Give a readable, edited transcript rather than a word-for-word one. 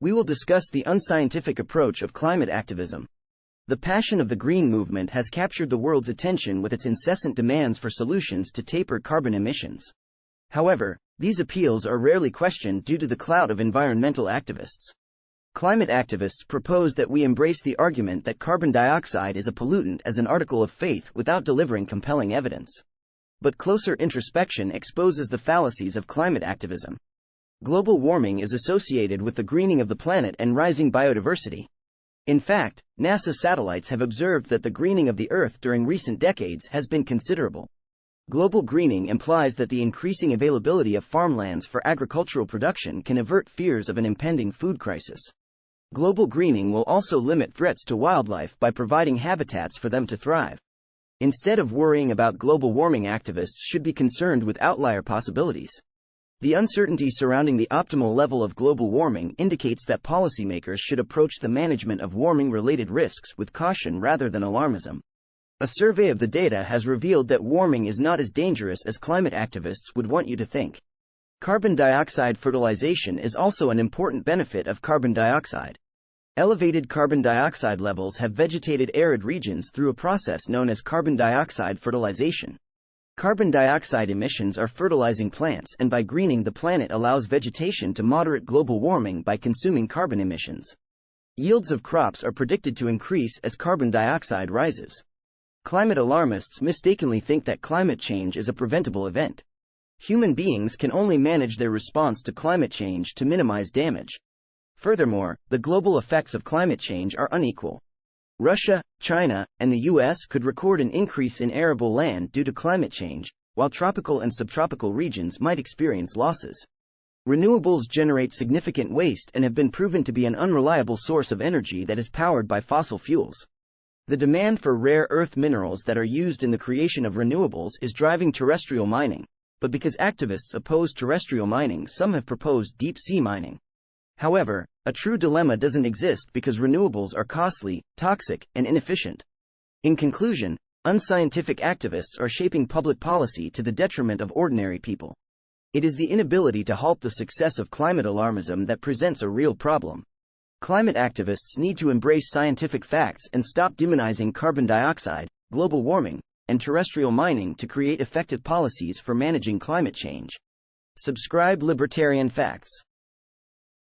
we will discuss the unscientific approach of climate activism. The passion of the green movement has captured the world's attention with its incessant demands for solutions to taper carbon emissions. However, these appeals are rarely questioned due to the clout of environmental activists. Climate activists propose that we embrace the argument that carbon dioxide is a pollutant as an article of faith without delivering compelling evidence. But closer introspection exposes the fallacies of climate activism. Global warming is associated with the greening of the planet and rising biodiversity. In fact, NASA satellites have observed that the greening of the Earth during recent decades has been considerable. Global greening implies that the increasing availability of farmlands for agricultural production can avert fears of an impending food crisis. Global greening will also limit threats to wildlife by providing habitats for them to thrive. Instead of worrying about global warming, activists should be concerned with outlier possibilities. The uncertainty surrounding the optimal level of global warming indicates that policymakers should approach the management of warming-related risks with caution rather than alarmism. A survey of the data has revealed that warming is not as dangerous as climate activists would want you to think. Carbon dioxide fertilization is also an important benefit of carbon dioxide. Elevated carbon dioxide levels have vegetated arid regions through a process known as carbon dioxide fertilization. Carbon dioxide emissions are fertilizing plants, and by greening the planet allows vegetation to moderate global warming by consuming carbon emissions. Yields of crops are predicted to increase as carbon dioxide rises. Climate alarmists mistakenly think that climate change is a preventable event. Human beings can only manage their response to climate change to minimize damage. Furthermore, the global effects of climate change are unequal. Russia, China, and the US could record an increase in arable land due to climate change, while tropical and subtropical regions might experience losses. Renewables generate significant waste and have been proven to be an unreliable source of energy that is powered by fossil fuels. The demand for rare earth minerals that are used in the creation of renewables is driving terrestrial mining, but because activists oppose terrestrial mining, some have proposed deep-sea mining. However, a true dilemma doesn't exist because renewables are costly, toxic, and inefficient. In conclusion, unscientific activists are shaping public policy to the detriment of ordinary people. It is the inability to halt the success of climate alarmism that presents a real problem. Climate activists need to embrace scientific facts and stop demonizing carbon dioxide, global warming, and terrestrial mining to create effective policies for managing climate change. Subscribe Libertarian Facts.